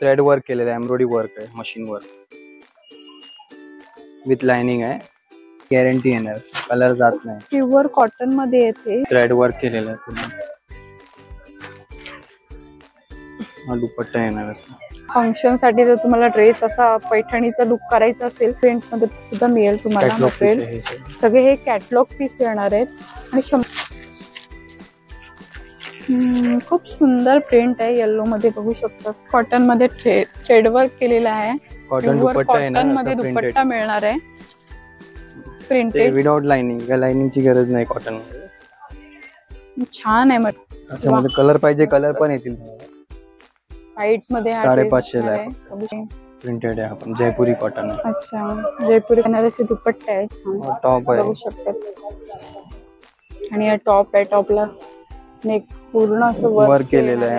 Thread work केलेलं आहे, embroidery work आहे, मशीन वर्क विथ लाइनिंग आहे. गॅरंटी येणार, कलर जात नाही. प्युअर कॉटन मध्ये येते. थ्रेड वर्क केलेलं आहे पूर्ण. हा दुपट्टा येणार असं. फंक्शन साठी जर तुम्हाला ड्रेस असा पैठणीचा लुक करायचा असेल प्रिंट मध्ये सुद्धा मिळेल तुम्हाला मटेरियल. सगळे हे कॅटलॉग पीस येणार आहेत आणि खूप सुंदर प्रिंट आहे. येलो मध्ये बघू शकता. कॉटन मध्ये थ्रेड वर्क केलेला आहे. कॉटन मध्ये दुपट्टा मिळणार आहे प्रिंटेड विदाउट लाइनिंग. लाइनिंगची गरज नाही कॉटन मध्ये. छान आहे. असं मध्ये कलर पाहिजे कलर पण येतील. व्हाईट मध्ये 550 ला प्रिंटेड आहे. आपण जयपुरी कॉटन. अच्छा, जयपुरी बनारसी दुपट्टा आहे. छान टॉप आहे बघू शकता. आणि या टॉप आहे. टॉपला नेक पूर्ण असं वर्क केलेलं आहे.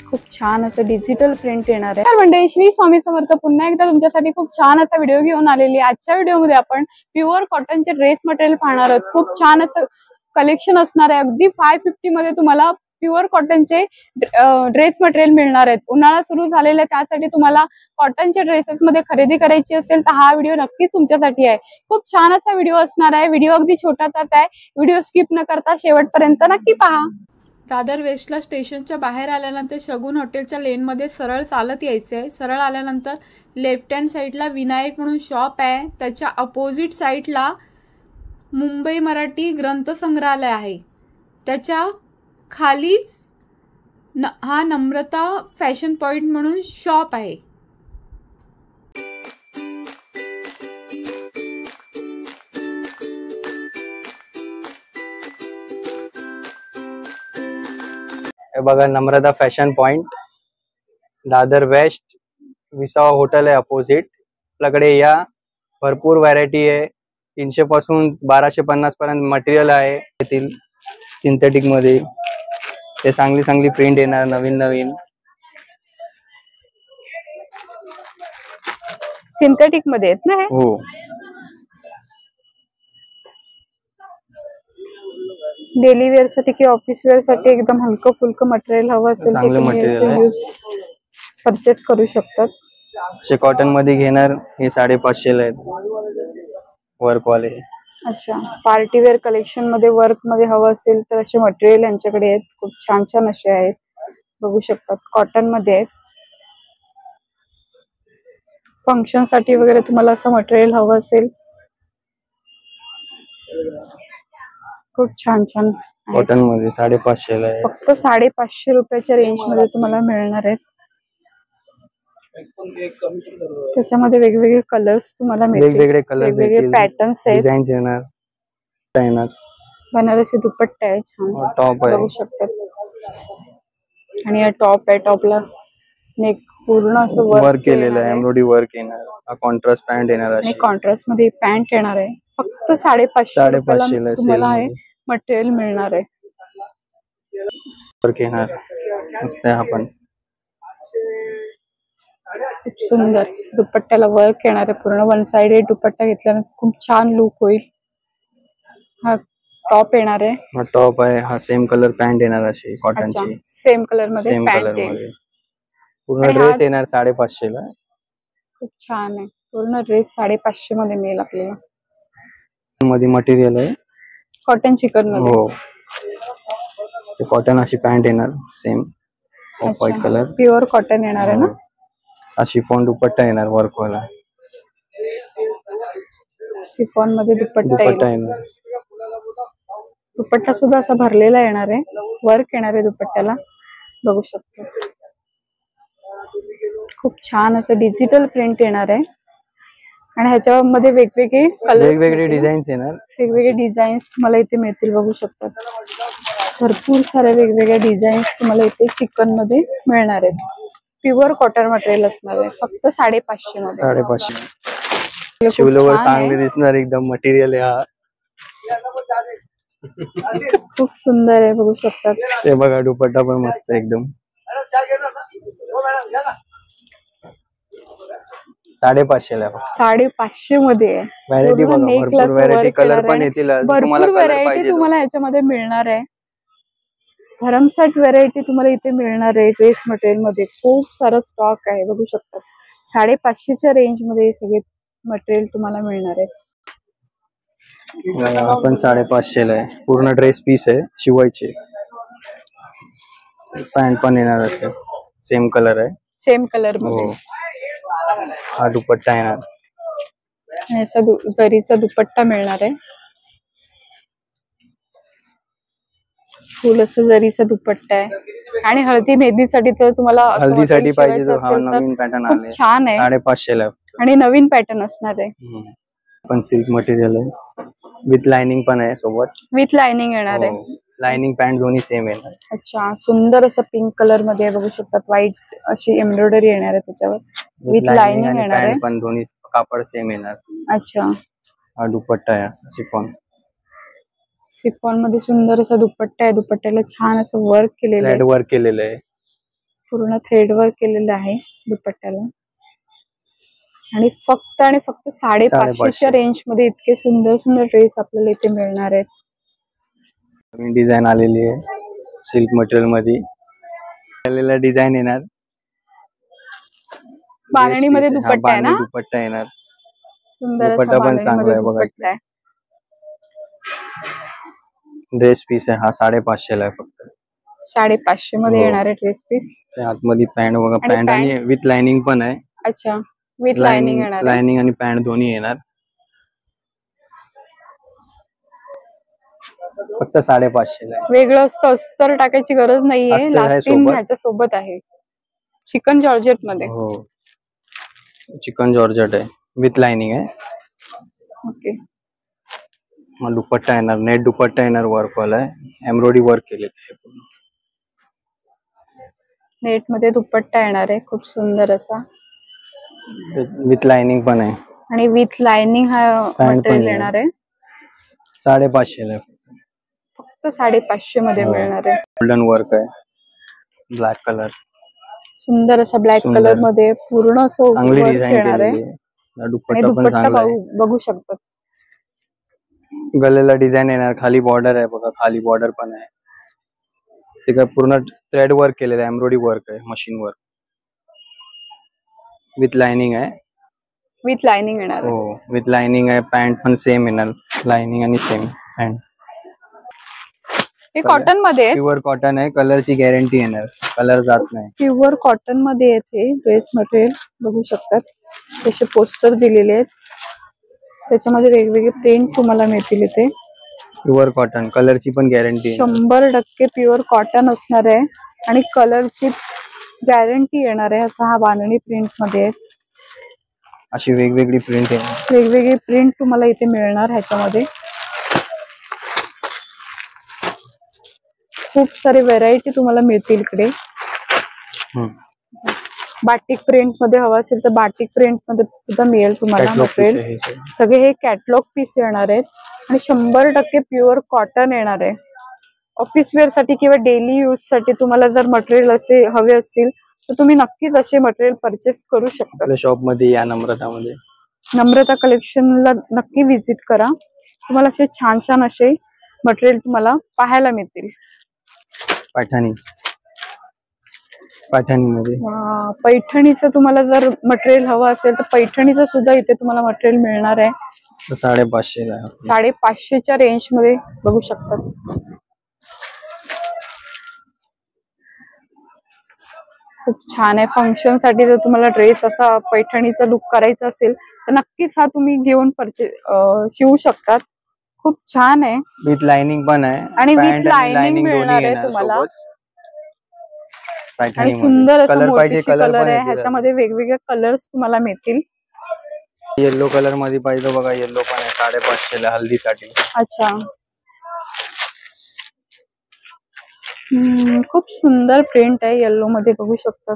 खूप छान असं डिजिटल प्रिंट येणार आहे. म्हणजे श्री स्वामी समर्थ पुन्हा एकदा तुमच्यासाठी खूप छान असा व्हिडिओ घेऊन आलेली. आजच्या व्हिडिओमध्ये आपण प्युअर कॉटनचे ड्रेस मटेरियल पाहणार आहोत. खूप छान असं कलेक्शन असणार आहे. अगदी 550 मध्ये तुम्हाला प्युअर कॉटनचे ड्रेस मटेरियल मिळणार आहेत. उन्हाळा सुरू झालेला आहे, त्यासाठी तुम्हाला कॉटनच्या ड्रेसेस मध्ये खरेदी करायची असेल तर हा व्हिडिओ नक्कीच तुमच्यासाठी आहे. खूप छान असा व्हिडिओ असणार आहे. व्हिडिओ अगदी छोटाच आहे. व्हिडिओ स्किप न करता शेवटपर्यंत नक्की पहा. दादर वेस्टला स्टेशनच्या बाहेर आल्यानंतर शगुन हॉटेलच्या लेनमध्ये सरळ चालत यायचं आहे. सरळ आल्यानंतर लेफ्ट हँड साईडला विनायक म्हणून शॉप आहे. त्याच्या अपोजिट साईडला मुंबई मराठी ग्रंथसंग्रहालय आहे. त्याच्या खालीच हा नम्रता फॅशन पॉइंट म्हणून शॉप आहे. हे बघा नम्रता फॅशन पॉइंट, दादर वेस्ट, विसावा हॉटेल आहे अपोजिट. आपल्याकडे या भरपूर व्हरायटी आहे. 300 पासून 1250 पर्यंत मटेरियल आहे. येथील सिंथेटिक मध्ये ते चांगली प्रिंट येणार नवीन. सिंथेटिक मध्ये आहेत ना? हो. डेली वेअर साठी किंवा ऑफिस वेअर साठी एकदम हलकं फुलकं मटेरियल हवं असेल तर तुम्ही परचेस करू शकतात. कॉटन मध्ये घेणार हे 550 ला आहेत वर्क वाले. अच्छा, पार्टी वेअर कलेक्शन मध्ये वर्क मध्ये हवं असेल तर असे मटेरियल यांच्याकडे आहेत. खूप छान असे आहेत, बघू शकतात. कॉटन मध्ये आहेत. फंक्शन साठी वगैरे तुम्हाला असं मटेरियल हवं असेल खूप छान कॉटन मध्ये 550 ला आहे. फक्त 550 रुपयाच्या रेंज मध्ये तुम्हाला मिळणार आहेत. त्याच्यामध्ये वेगवेगळे कलर्स तुम्हाला मिळतील. वेगवेगळे कलर्स, वेगवेगळे पॅटर्न्स आहेत. डिझाईन्स येणार. बनारसी दुपट्टा आहे. छान टॉप आहे, बघू शकतात. आणि हा टॉप आहे. टॉपला नेक पूर्ण असं वर्क केलेलं आहे. एम्ब्रॉयडरी वर्क येणार. हा कॉन्ट्रास्ट पॅन्ट येणार. आणि कॉन्ट्रास्ट मध्ये पॅन्ट येणार आहे. फक्त 550 ला तुम्हाला हे मटेरियल मिळणार आहे. वर्क येणार मस्त आहे. आपण खूप सुंदर दुपट्ट्याला वर्क येणार आहे. पूर्ण वन साइडेड दुपट्टा घेतल्यानंतर खूप छान लुक होईल. हा टॉप येणार आहे. हा टॉप आहे. हा सेम कलर पॅन्ट येणार अशी कॉटनची. सेम कलर मध्ये पॅन्ट आहे. पूर्ण ड्रेस येणार 550 ला. खूप छान आहे. पूर्ण ड्रेस 550 मध्ये मिळेल आपल्याला. मध्ये मटेरियल आहे कॉटन चिकन मध्ये. हो, ते कॉटन अशी पॅन्ट येणार same off white colour. Pure cotton येणार आहे ना. शिफॉन दुपट्टा येणार वर्क वाला. शिफॉन मध्ये दुपट्टा येणार. दुपट्टा सुद्धा असा भरलेला येणार आहे. वर्क येणार आहे दुपट्ट्याला, बघू शकतो. खूप छान असं डिजिटल प्रिंट येणार आहे. आणि ह्याच्यामध्ये वेगवेगळे कलर, वेगवेगळे डिझाईन्स येणार. वेगवेगळे डिझाईन्स तुम्हाला इथे मिळतील, बघू शकतात. भरपूर सारे वेगवेगळे डिझाईन्स तुम्हाला इथे चिकन मध्ये मिळणार आहेत. प्युअर कॉटन मटेरियल असणार आहे. फक्त 550 मध्ये. 550 शिवल्यावर चांगले दिसणार एकदम मटेरियल आहे. खूप सुंदर आहे, बघू शकतात. ते बघा दुपट्टा पण मस्त एकदम. 550 ला. 550 मध्ये आहे. व्हरायटी बघा, भरपूर व्हरायटी. कलर पण येतील. भरपूर व्हरायटी तुम्हाला ह्याच्यामध्ये मिळणार आहे. भरमसाठ व्हरायटी तुम्हाला इथे मिळणार आहे ड्रेस मटेरियल मध्ये. खूप सारा स्टॉक आहे बघू शकता. 550च्या रेंज मध्ये हे सगळे मटेरियल तुम्हाला मिळणार आहे. आपण 550ला आहे. पूर्ण ड्रेस पीस आहे शिवायचे. पॅन्ट पण येणार असेल, सेम कलर आहे. सेम कलर मध्ये. हा दुपट्टा येणार. आणि असा जरीचा दुपट्टा मिळणार आहे. फुल असं जरीचा दुपट्टा आहे. आणि हळदी मेहंदीसाठी तर तुम्हाला हल्दीसाठी पाहिजे तो हा नवीन पॅटर्न आले. छान आहे. 550ला आणि नवीन पॅटर्न असणार आहे. पण सिल्क मटेरियल आहे. विथ लाइनिंग पण आहे सोबत. विथ लाइनिंग येणार आहे. लाइनिंग पॅन्ट दोन्ही सेम येणार. अच्छा, सुंदर असं पिंक कलर मध्ये बघू शकतात. व्हाईट अशी एम्ब्रॉयडरी येणार आहे त्याच्यावर. विथ लाइनिंग येणार आहे. पण दोन्ही कापड सेम येणार. अच्छा, हा दुपट्टा आहे असा शिफॉन. शिफॉन मध्ये सुंदर असा दुपट्टा आहे. दुपट्ट्याला छान असं वर्क केलेलं आहे. थ्रेड वर्क केलेलं आहे. पूर्ण थ्रेड वर्क केलेलं आहे दुपट्ट्याला. आणि फक्त 550च्या रेंज मध्ये इतके सुंदर सुंदर ड्रेस आपल्याला इथे मिळणार आहेत. नवीन डिझाईन आलेली आहे सिल्क मटेरियल मध्ये. आलेला डिझाईन येणार. बांधणी मध्ये दुपट्टा आहे ना. दुपट्टा येणार. सुंदर दुपट्टा पण चांगला आहे बघा. ड्रेस पीस आहे हा 550ला आहे फक्त. 550 मध्ये येणार आहे ड्रेस पीस. आतमध्ये पॅन्ट बघा. पॅन्ट आणि विथ लाइनिंग पण आहे. अच्छा, विथ लाइनिंग येणार. लाइनिंग आणि पॅन्ट दोन्ही येणार. फक्त 550ला. वेगळं असतं अस्तर टाकायची गरज नाहीये. लास्टिंग ह्याच्या सोबत आहे. चिकन जॉर्जेट मध्ये. हो, चिकन जॉर्जेट आहे. विथ लाइनिंग आहे. ओके. मग दुपट्टा येणार. नेट दुपट्टा येणार. वर्क वाला आहे. एम्ब्रॉयडरी वर्क केलेलं आहे पूर्ण. नेट मध्ये दुपट्टा येणार आहे खूप सुंदर असा. विथ लाइनिंग पण आहे. आणि विथ लाइनिंग हा मटेरियल येणार आहे. 550ला फक्त 550 मध्ये मिळणार आहे. गोल्डन वर्क आहे. Black colour. सुंदर असा ब्लॅक कलर मध्ये पूर्ण असं वर्क येणार आहे. दुपट्टा बघू शकतात. गलेला डिझाईन येणार. खाली बॉर्डर आहे बघा. खाली बॉर्डर पण आहे. ते काय पूर्ण थ्रेड वर्क केलेलं आहे. एम्ब्रॉयडरी वर्क आहे. Machine work. विथ लाइनिंग आहे. विथ लाइनिंग येणार. हो, विथ लाइनिंग आहे. पॅन्ट पण सेम येणार. लाइनिंग आणि सेम पॅन्ट. हे कॉटन मध्ये. प्युअर कॉटन आहे. कलरची गॅरंटी येणार. कलर जात नाही. प्युअर कॉटन मध्ये येते ड्रेस मटेरियल बघू शकतात. तसे पोस्टर दिलेले आहेत. त्याच्यामध्ये वेगवेगळे प्रिंट तुम्हाला मिळतील इथे. Pure cotton. कलरची पण गॅरंटी. 100% प्युअर कॉटन असणार आहे. आणि कलरची गॅरंटी येणार आहे. असा हा बांधणी प्रिंट मध्ये आहे. अशी वेगवेगळी प्रिंट आहे. वेगवेगळी प्रिंट तुम्हाला इथे मिळणार ह्याच्यामध्ये. खूप सारे व्हरायटी तुम्हाला मिळतील इकडे. बाटिक प्रिंट मध्ये हवा असेल तर बाटिक प्रिंट मध्ये सुद्धा मिळेल तुम्हाला मटेरियल. सगळे हे कॅटलॉग पीस येणार आहेत. आणि 100% प्युअर कॉटन येणार आहे. ऑफिस वेअर साठी किंवा डेली यूज साठी तुम्हाला जर मटेरियल असे हवे असतील तर तुम्ही नक्कीच असे मटेरियल परचेस करू शकता. आपल्या शॉप मध्ये या. नम्रतामध्ये. नम्रता कलेक्शनला नक्की व्हिजिट करा. तुम्हाला असे छान छान असे मटेरियल तुम्हाला पाहायला मिळतील. पैठणी. पैठणीमध्ये पैठणीचं तुम्हाला जर मटेरियल हवं असेल तर पैठणीचं सुद्धा इथे तुम्हाला मटेरियल मिळणार आहे. 550ला. 550च्या रेंज मध्ये बघू शकतात. खूप छान आहे. फंक्शन साठी जर तुम्हाला ड्रेस असा पैठणीचा लुक करायचा असेल तर नक्कीच हा तुम्ही घेऊन शिवू शकतात. खूप छान आहे. विथ लाइनिंग पण आहे. आणि विथ लाइनिंग मिळणार आहे तुम्हाला. आणि सुंदर असा मोतीची कलर आहे. ह्याच्यामध्ये वेगवेगळे कलर्स तुम्हाला मिळतील. येलो कलर मध्ये पाहिजे बघा. येलो पण आहे 550ला हल्दीसाठी. अच्छा, खूप सुंदर प्रिंट आहे. येलो मध्ये बघू शकता.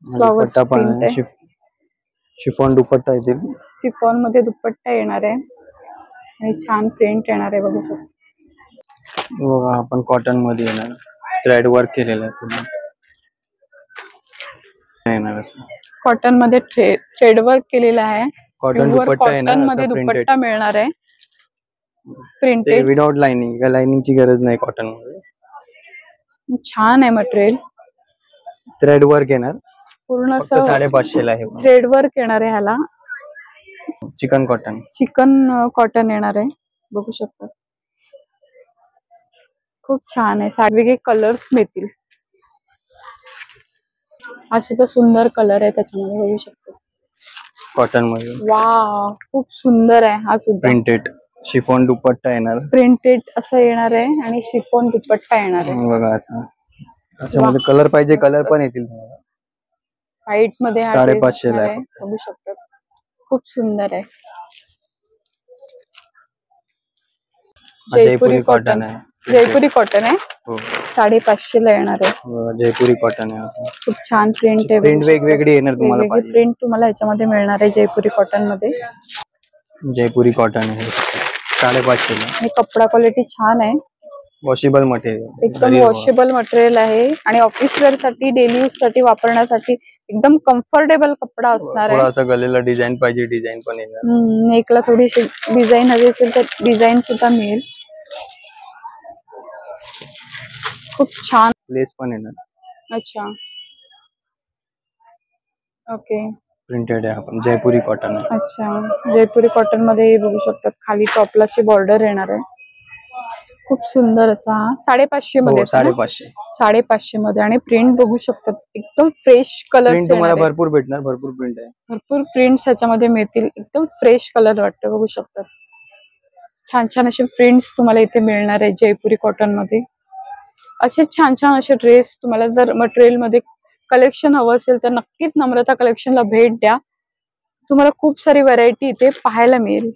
फ्लॉवरची प्रिंट आहे. शिफॉन दुपट्टा येतील. शिफॉन मध्ये दुपट्टा येणार आहे. आणि छान प्रिंट येणार आहे बघू शकता. बघा आपण कॉटन मध्ये येणार. थ्रेड वर्क केलेलं आहे पूर्ण. येणार असं. कॉटन मध्ये थ्रेड वर्क केलेला आहे. कॉटन दुपट्टा येणार. कॉटन मध्ये दुपट्टा मिळणार आहे. प्रिंटेड. Without lining. लाइनिंगची गरज नाही कॉटन मध्ये. छान आहे मटेरियल, थ्रेड वर्क येणार, पूर्ण फक्त असं 550 ला आहे. थ्रेड वर्क येणार आहे ह्याला, चिकन कॉटन, चिकन कॉटन येणार आहे, बघू शकता. खूप छान आहे, वेगवेगळे कलर्स मिळतील. हा सुद्धा सुंदर कलर आहे त्याच्यामध्ये, बघू शकतो कॉटन मध्ये. वाव, खूप सुंदर आहे. हा सुद्धा प्रिंटेड शिफॉन दुपट्टा येणार, प्रिंटेड असं येणार आहे आणि शिफॉन दुपट्टा येणार आहे. बघा असं मध्ये कलर पाहिजे, कलर पण येतील तुम्हाला. व्हाईट मध्ये 550 ला आहे, बघू शकता, खूप सुंदर आहे. जयपुरी कॉटन आहे, जयपुरी कॉटन आहे, हो 550 ला येणार आहे. जयपुरी कॉटन आहे, खूप छान प्रिंट आहे, प्रिंट वेगवेगळी येणार तुम्हाला. प्रिंट तुम्हाला ह्याच्यामध्ये मिळणार आहे जयपुरी कॉटन मध्ये. जयपुरी कॉटन आहे 550 ला. आणि कपडा क्वालिटी छान आहे, वॉशेबल मटेरियल, एकदम वॉशेबल मटेरियल आहे आणि ऑफिस वेअर साठी, डेली यूज साठी वापरण्यासाठी एकदम कम्फर्टेबल कपडा असणार आहे. असं गलेला डिझाईन पाहिजे, डिझाईन पण येणार. नेकला थोडीशी डिझाईन हवी असेल तर डिझाईन सुद्धा मिळेल. खूप छान लेस पण येणार. अच्छा, ओके, प्रिंटेड आहे, आपण जयपुरी कॉटन आहे. अच्छा, जयपुरी कॉटन मध्ये बघू शकतात, खाली टॉपलाची बॉर्डर येणार आहे. खूप सुंदर असा 550 मध्ये, 550 मध्ये. आणि प्रिंट बघू शकतात, एकदम फ्रेश कलर. प्रिंट तुम्हाला भरपूर भेटणार, भरपूर प्रिंट आहे, भरपूर प्रिंट्स ह्याच्यामध्ये मिळतील. एकदम फ्रेश कलर वाटतं, बघू शकतात. छान छान असे प्रिंट्स तुम्हाला इथे मिळणार आहे जयपुरी कॉटन मध्ये. असे छान छान असे ड्रेस तुम्हाला जर मटेरियल मध्ये कलेक्शन हवं असेल तर नक्कीच नम्रता कलेक्शनला भेट द्या. तुम्हाला खूप सारी व्हरायटी इथे पाहायला मिळेल.